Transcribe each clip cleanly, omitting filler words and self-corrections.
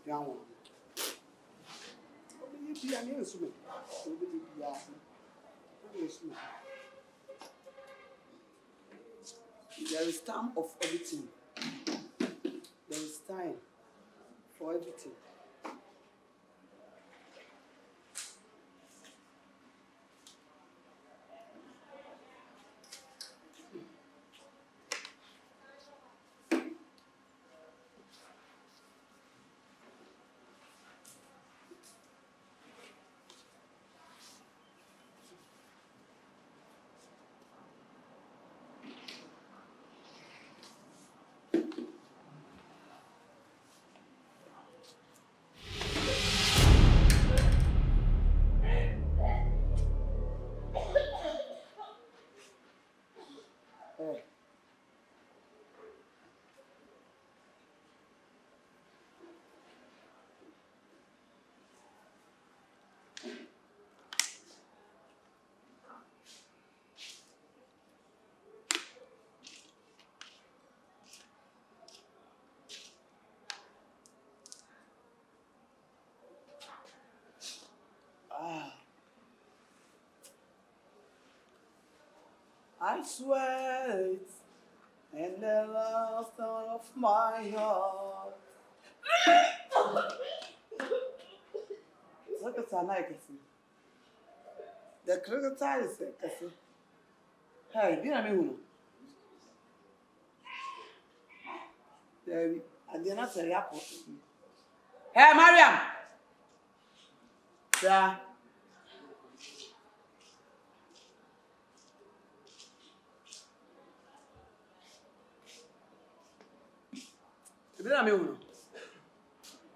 Young one. There is time of everything. There is time for everything. I swear it, and the last of my heart. Look at that, I can see. The crocodile is a cassie. Hey, Dina Kompany. I did not say apple. Hey, Mariam! Yeah. Dina Kompany.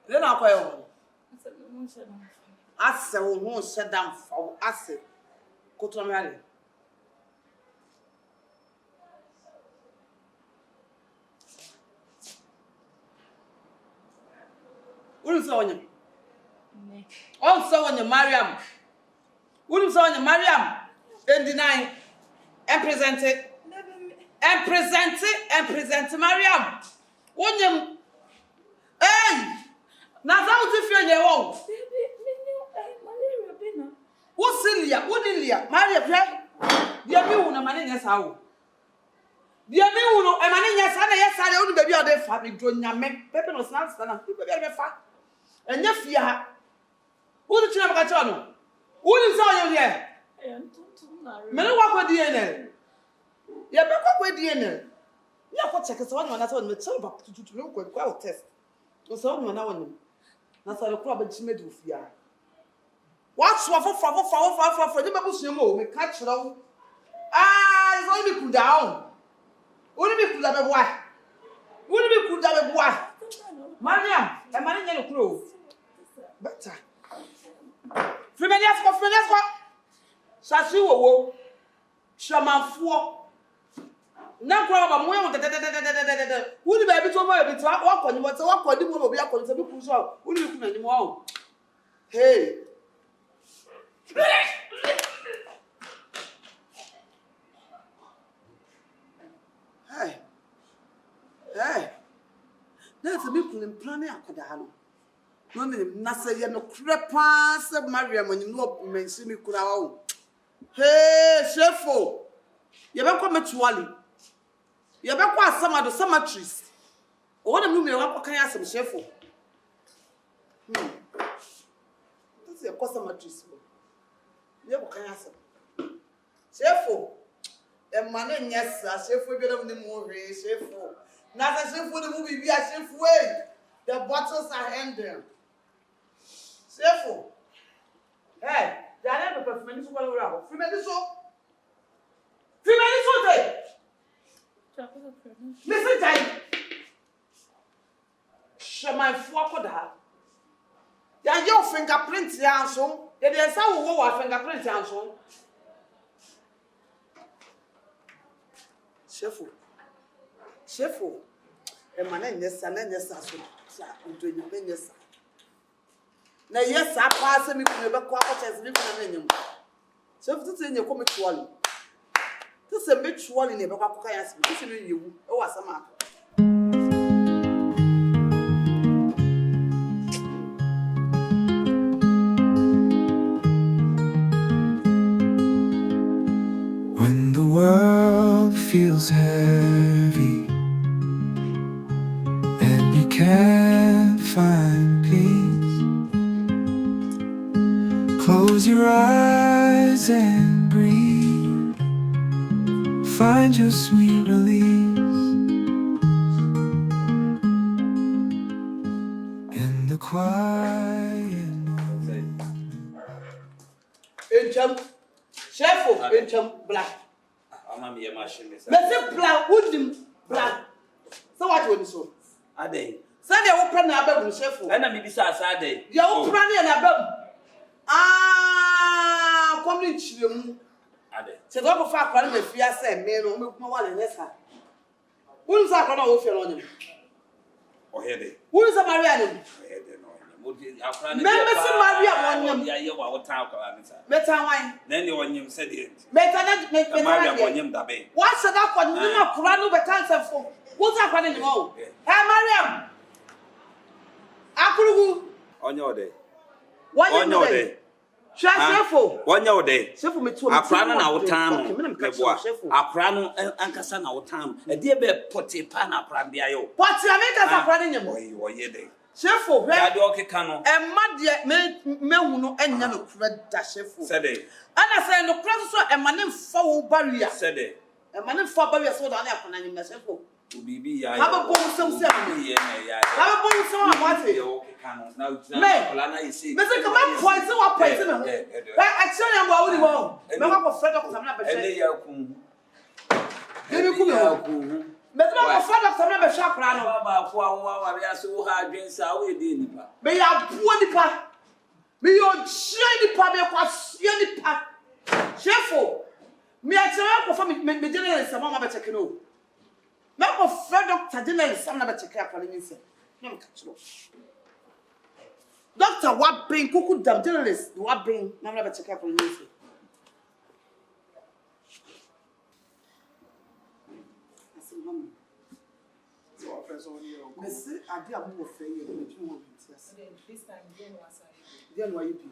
Dina Kompany. I said, we won't shut down for us. Kotomari. Who's on you? Also on you, Mariam. Who's on you, Mariam? And deny and present it. And present it and present Mariam. When you. Hey! Now, how do you feel your own? What's Celia? What Lilia? Maria, dear me, no man in your house. Dear me, no, a man in your son, yes, I only baby are there for me, doing your make pepper or snacks, and I'm people very fat. And yes, yeah. Who did you have a channel? Who is all you here? Men walk with DNA. You have walk with DNA. You have to check us on that's on the table to look with quite test. Was on one hour. That's how the club and she made with ya. What's what for the babush you move, catch it all. Ah, it's only cool down. Wouldn't be cool up a boy. Wouldn't be cool down a boy. Mariam, a man in your clothes. Better. Feminias for Feminias. Sashi wo. Shaman four. Now, grab a moment. Who the baby to my bit walk on you, but walk on you will be up on the book. Who do you come anymore? Hey. Hey. Hey. That's a big plan. No, Nasa, you no crepas of Mariam when you know, mention me. Hey, SHIFO. You ever come to Wally? You ever quite some of the summer trees? What a room you want to carry some SHIFO. This is a customer trees. You ever carry some SHIFO. A man, yes, SHIFO get on the movie, SHIFO. Now, SHIFO the movie, we are SHIFO. The bottles are ending. SHIFO. Hey, they are never performing this one around. Remember so? Listen, Jai. Shaman Fuakoda. There your fingerprints, Yanson. There is some war fingerprints, Yanson. SHIFO. A man, yes, and then yes, into the penis. Now, yes, I pass me from the back as living in him. So, if you come to Wally. This is a bit swollen in the Pokuaa. This is you. Oh, what's a man? can't find peace, close your eyes and breathe. Find your sweet release in the quiet moment. SHIFO black. I'm a machine. Let's black, wooden black. So what would you so? A day. Sunday, open a bedroom, SHIFO. And I'm besides a day. You're opening a bedroom. Ah, come in, children. Se dopo fa quando me fia se meno me kuma wale nessa. Who sa kono wo fe no nyem. O hede. Who sa Maria no? Hede no. Mo di afra ne. Me si Maria wonyem. Ya ye wa wo tan kwa nisa. Meta wan. Na ne wonyem se de. Meta na meta Maria wonyem da be. Wa se da kwa ni na kura no be kan se fo. Who sa kwa ni mo? Hey Mariam. Akurugu. Onye ode. Onye ode. SHIFO. Onye ode. SHIFO me to. Akra na wo tan no. Meboa. Akra no ankasa na wo tan. E de be pote pa na akra bia yo. Pote ameka sa akra ni nyem. O yede. SHIFO. Ya de okeka no. E ma de me hu no enya no kura da SHIFO. Se de. Ana say no kura so e ma ne mfa wo barrier. Se de. E ma ne mfa barrier so da na akona nyem na SHIFO. Bibi ya. Haba bo nsem se Bibi ya. Haba bo nsem amate. Me say come on point what point me. But action am wa wudi wo. Me wa ko Fred Dr. na be hwe. Ele ya ku. Ele ku me. Me say ko Fred Dr. na be hwe akra no. Baba ko awo wa ya so ha adwen sa wo ede nipa. Me ya buo nipa. Me yo chie nipa me kwa sie nipa. SHIFO. Me a chere ko fa me general sama ma be check no. Me ko Fred Dr. general sama na be check akra ni nse. Na me ka chiro. Doctor, what bring kuku dam journalist? What bring? I'm never check up on you. I said, "Mama, so our friends over here." I said, "I did a move for you. But you want it, yes." This time, Then why you be?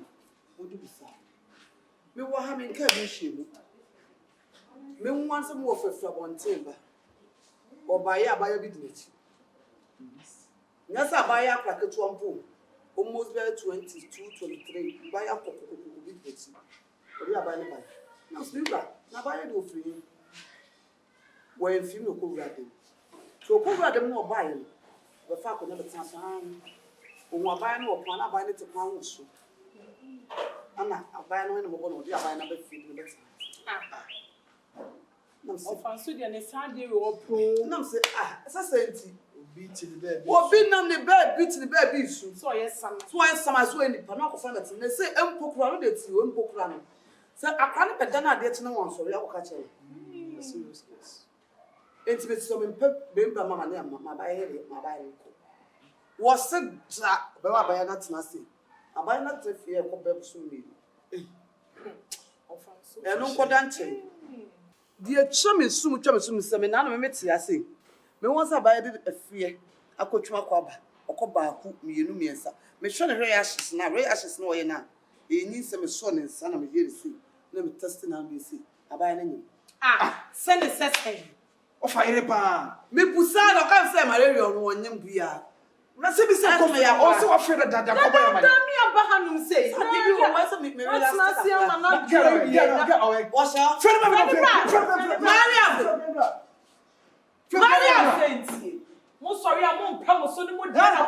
What do you say? Me wa ha me nka bi hye mu. Me nwan se mo for one timber. Obaye abaye bi dinechi. Nyasa abaye akra ketu ampo. Almost there 22, 23. Buy a big bits. Or you are buying by. Now, Spinner, now buy a do free. When female could grab them. So, could grab them more buying. The fact will never turn time. Or buy no plan, I buy it to pound soup. Anna, I buy no more or the other number feed the best. No, so fancy the Sunday or pro. No, say, it's a senti. Beat the bed. What been on the bed, beat the bed, beat you. So, yes, some. So, I saw any Panaco Fanats and they say, Pokuaa, that's you, Pokuaa. So, I can't put down a debt no one, so I will catch it. Serious case. Intimate some in Bimba Mamma, my baby, my baby. Was said, but I buy not nasty. I buy not if you have come soon. And no Dante. Dear chummy, soon, seminar, I met I say. Me once I buy a fear. I could try kwaba. Or koba who me no me answer. Me shone ray ashes now, ray ashes no na. He needs some son and son of me here to see. Let me test it and see. I buy any. Send a set head. Of fire pa. Me pusano can't say malaria on one young beer. Nasi bisa come here also afraid that the koba man. Tell me about Hanum say. I give you one some me last. Nasi am not get away. What's up? Mariam. Mariam. Mo sorry, I won't come so no more. Mariam.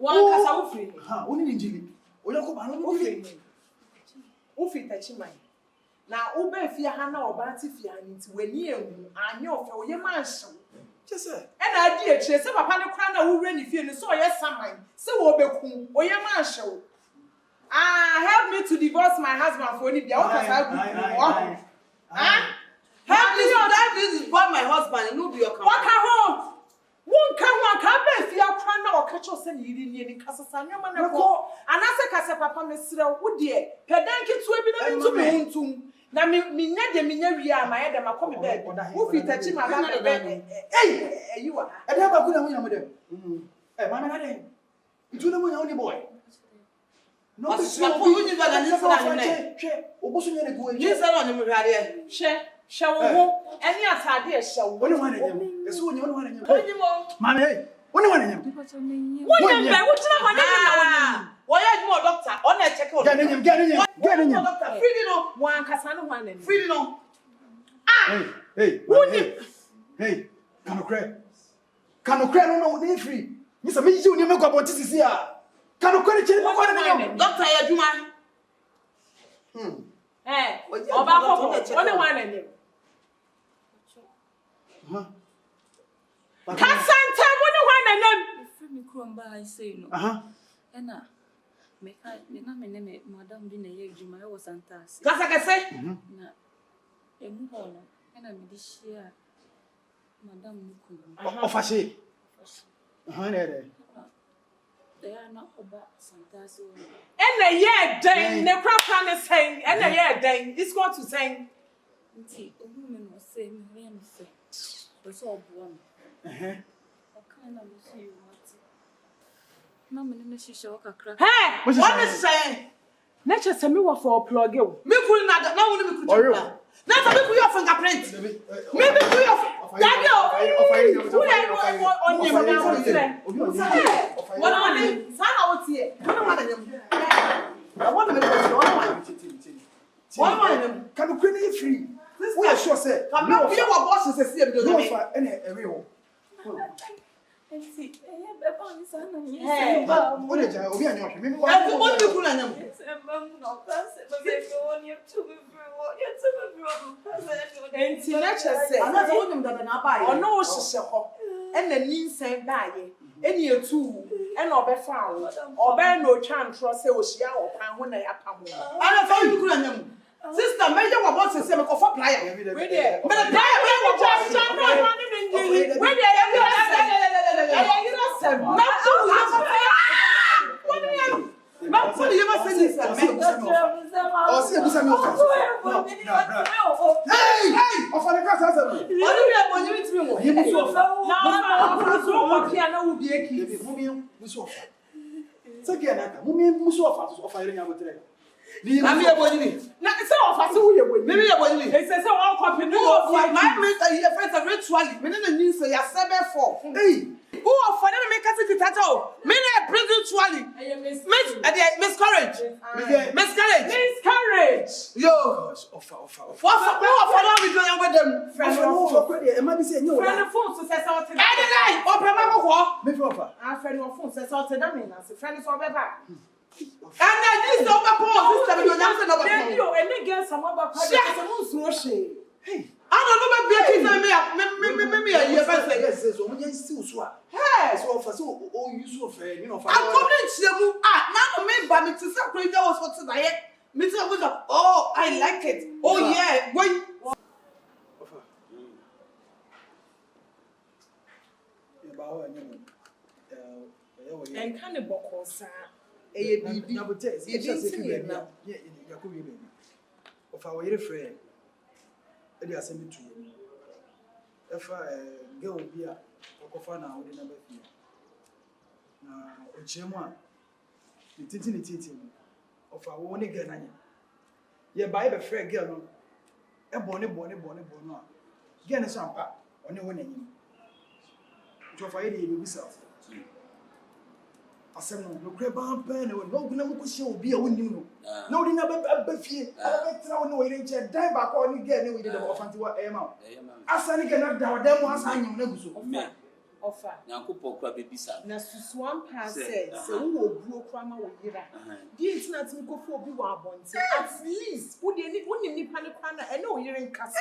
One casa ufri. Ha, uni njili. Oya ko ba no ufri. Ufri tachi man. Na ube fia ha na oba ti fia ni ti wani ewu anya ofe oye manhye. Chese. E na adi eche se papa ne kra na wo wure ni fie ni so oye saman. Se wo beku oye manhye wo. Help me to divorce my husband for any bia o kasa gu. Help me to divorce my husband and no be your come. What ka ho? Won ka ho aka be fia kra na o kecho se say yiri ni ni kasa sanyo ma na ko anase kasa papa me sire wo de pedan kitu bi na ntu me huntum na me nya de me nya wi a ma ye de makomi bed wo fitachi ma ba bed yiwa e da ba ku na ho nya mo dem ma me na dem ntu na mo nya oni boy no be so ko uni ba na ni sana ni hwe oboso nya ne go ni sana ni mo hwade hwe wo ho eni atade hwe wo woni wana nyam eso woni wana nyam woni mo ma me woni wana nyam woni mbe wo tuna wana na woni wo ya mo doctor o na check o ga ne nyam doctor free no mo ankasa no wana ni free no hey kanokre no no free ni sa me yi uni me kwa bonti sisi a kanokre chiri me kwa na doctor ya juma oba ko woni wana ni Kasanta woni wana nyam. Free kromba I say no. Ena me madam bi na ye adwuma e wo santas. Kasa kase. Na emu ho no ena me di share madam nuku. Ofashe. Ne. They are not oba santas o. Ena ye den ne kwakwa ne sen. Ena ye den. It's going to sing. Nti ohu me no say me we no say. But so obo no. Okay na me see you mati. Na me ne shisha wakakra. Hey, what is saying? Nature say me wa for plug you. Me cool na woni me cool. Na say me cool your fingerprint. Me cool your daddy who on your fingerprint. What on it? Say how it here. No matter them. I want me one Can you create free? We are sure say. I'm not here what boss say see me do me. No Enti be ba ni sana ni. Hey, o de ja obi anyo hwe me wa. I want me cool na nyam. No pass be on you to be Enti nature say. Ana so wonum da na ba ye. Ono o hihye ho. Ena ninsen da ye. Eni etu ena obefa wo. Obe na otwa ntro say ohia wo pan ho na ya pam. Ana so wonum cool na nyam. Sister, measure what boss say me ko for plier. We there. But the plier we go just no money ninji. We there you know say. Na to what do you? Ma so you must say this. Oh, see ebisa me offer. No. Hey! Offer the class answer. What do you want you with me mo? You must offer. Na offer so what pia na wo bi eki. Mummy must offer. Say ke na ka. Mummy must offer to offer ire nya botre. Na me ebonyi. Na say offer so wo ye boni. Me ebonyi. E say one copy no offer. My mate your friends are ritually. Me na nyin say ya 74. Hey. Who offer na me ka sit tato. Me na spiritually. Miscarriage. Yo. Offer. Offer na we go with them. Friend offer. E ma bi say nyo. Friend phone so say something. I dey lie. Open my go. Me offer. Friend your phone say something that mean na say friend so be back. And this over pause system you nyam say no be. Baby o any girl some about party so no suro she. Hey. I don't know be kids me here first yes so mo jan still so a. Hey. So offer so o use offer you know offer. I'm coming to you now me ba me to say crazy was for today. Me say oh I like it. Oh yeah. When offer. Ya ba ho anyam. And kind of bokosa. Eye bibi. Na bote e just say baby. Yeah, ya ko baby. Offer we refrain. E dey asem to you. Efa girl bi a okofa na wo de na ba fi. Na ochemu a titi offer wo ne girl na nya. Ye ba e be frɛ girl no. E bone no a. Girl ne so ampa one wo n'anyim. To offer ye dey be bisa. Asem no kure ba ampa na wo no guna mo ko hye obi a wonim no. Na wo de na ba fie. Aba tra wo ne wo ire nche dai ba ko ne girl ne wo de offer nti wa e ma. Asa ne girl na da wo dem asa anyim na guso. Offer. Nyankopɔ kura bebisa. Na susuan pa say wo obuo kura ma wo yira. Di ntina tin ko fo obi wa abonte. At least wo de ni wonim nipa ne kwa na ene wo yire nkasa.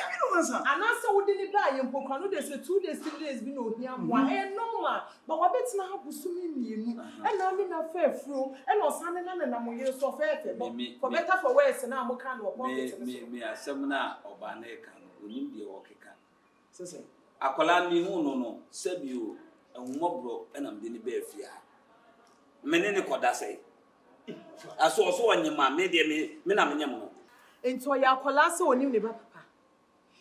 Anasa wo de ni ba ye mpokwa no de say 2 days 3 days bi na ohia moa. Normal. But wa betina ha busumi mienu. E na me na fa afuro. E na osane na mo yire so fa efe. For better for worse na mo ka no pocket. Me asɛm na ɔba na ɛka no onim de wɔkeka. Sese Akola mi hu no sabio ehumobro enam de ni ba afia menene koda say aso so onyema me de me na menyam no ento ya akola se onim ne ba papa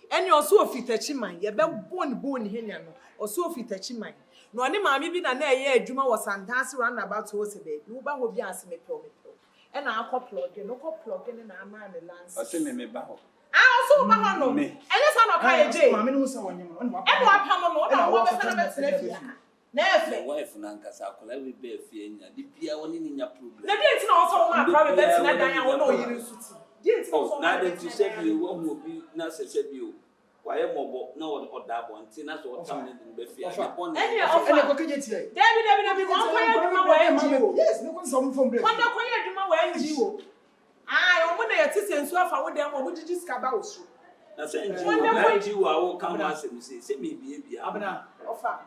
ene oso ofitachi man ye be bon henya no oso ofitachi man no ne maame bi na eye adwuma wo santase run about ho se be wo ba ho bi ase mepe ena akọ plug no ko plug ne na ama ne lance ase me ba ho oso ba ho no ene sa no ka eje maame no se wonyem no eno apam no na wo be sana betena fia na efe wife na nkasa akola we be afie nya di bia woni ni nya problem na di ntina oso wo ma akra be betena dan ya wo no yiri nsuti di ntina oso na de to say bi wo hu obi na se bi o waye mobo na oda bo nti na so otam ne be fie anya bon ene ko keje tie David ko ko ya duma wa enji o yes no ko some from break ko ko ya duma wa enji o o mo na yeti sensu afa wo dem mo jiji skaba wo so na se enji wa wo kan ma se me bia Abena ofa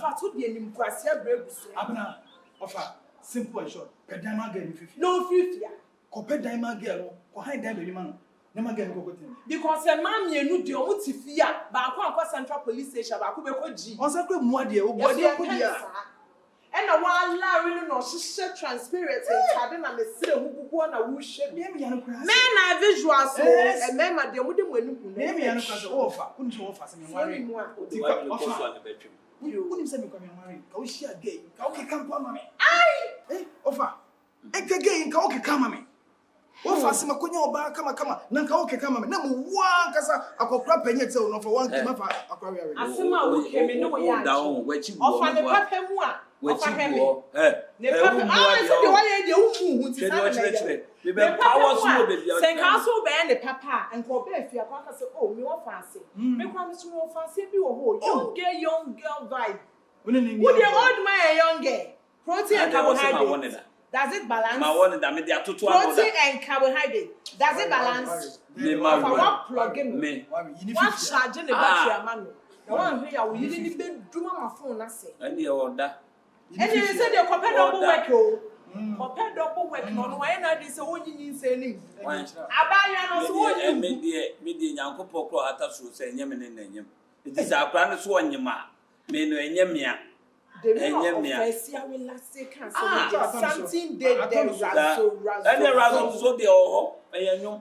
fa to de nim kwase abregusu Abena ofa simple and short pedama girl fifi no fifia ko pedama girl ko han dan be ma no na ma girl ko gotin because a man mienu de o ti fia ba akwa Central Police Station ba ko be ko ji on sakre muade e ogbode ko dia ena wa lari no hye transparent tade na me sire hugugu na wo hye me me yan kura men na visual so e men ma de mo de mo anu ku me me yan kura so ofa kunti ofa se me worry ti ko ofa na betwim kunim se me kwa me worry ka wo share gay ka wo ke kampo ama me ai ofa gay ka wo ke kama me ofa se makonya oba kama na ka wo ke kama me na mo wa kasa akokura panye tse no for one kima fa akwa we asema wo ke me no wo ya ofa ne papa mu a ofa he me ne papa se de wa ye de wu ti sa me be power so be bia sen ka so be ne papa enko be fia kwa ka se oh me wo fancy me kwa me so wo fancy bi wo ho young girl vibe wo the old man young girl protein and carbohydrate does it balance ma won da me dia toto protein and carbohydrate does it balance me ma what plug in me what charge in the battery amano na one here we need ni be duma ma phone na se and e oda and you say they compare double work o compare double work no why na dey say onyinyi nse ni abaya no so onyi me die nyankopɔ kro ata so say nyem ne nanyem it is akra ne so onyema me no enyemia something there so there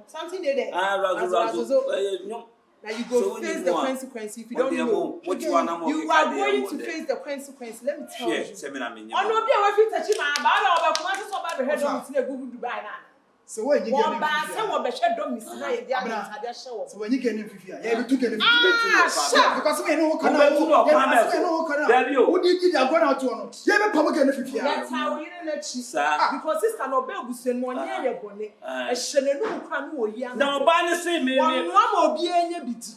something there razo now you go face the consequence if you don't know you are going to face the consequence let me tell you no be a we fit touch ma ba na oba kuma so ba be head on na gugu Dubai na so when you get one ba say wo be hwe dom si na ye dia na ade hwe wo so when you get fifia ya be tu get fifia because me no wo kana wo di di agwa na to no ye be pam get fifia that's how you na chi because sister no be ogusen mo nya ye bone e hye ne no kwa no wo ya na oba ne say me no ma obi enya biti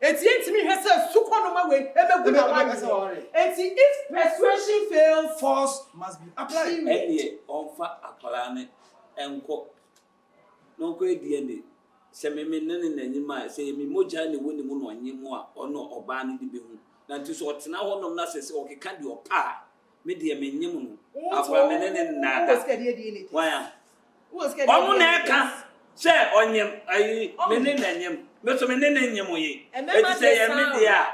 eti entimi hwe say suko no ma we e be gu na wa eti if persuasion fails force must be applied e onfa akwara ne enko no ko edie se me nene nanyima se me moja ne woni mu no onyemu a ono oba ne di behu na nti so otena ho nom na se okeka di opa me de me nyem no akwa me nene nada waya omo na eka se onyem ayi me nene nanyem me so me nene nyem ye eti se ye me de a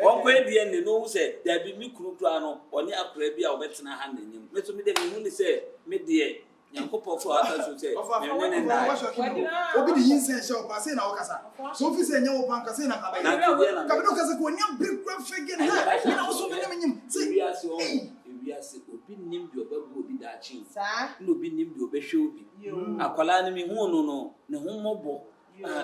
onko edie ne no se da bi mi kurukura no oni akra bi a obetena ha nanyem me so me de me hu ni se me de Yankopo for ata so say obi di yin say show pass na okasa so fi say nyawo pan kasa na kabe do kasa ko nya break craft fege na me na so me nyim say ewiase obi nim bi obabu obi da achi no obi nim bi obehwe obi akwala ne mi hu no ne hu mobo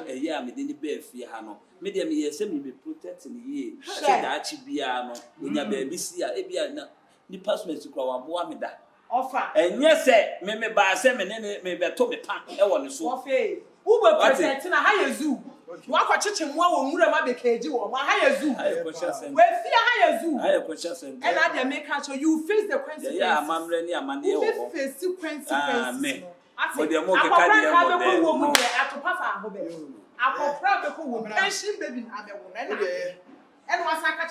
eye a me de ni be afie ha no me de me yese me be protect ni ye say da achi bia no onya ba bi si a e bia na ni passment kura wa bo me da offer enye se me ba se me ne me beto me pa e wo ne so offer who be present na ha yezu wa kwa chiche mu wo nwura ma be keji wo ma ha yezu we fi ha yezu and na dey make sure you face the consequences yeah amamre ni amane e wo face consequences mo de mo ke ka de e mo mo atopa fa ho be akopra be ko wo pension baby na be wo na and was aka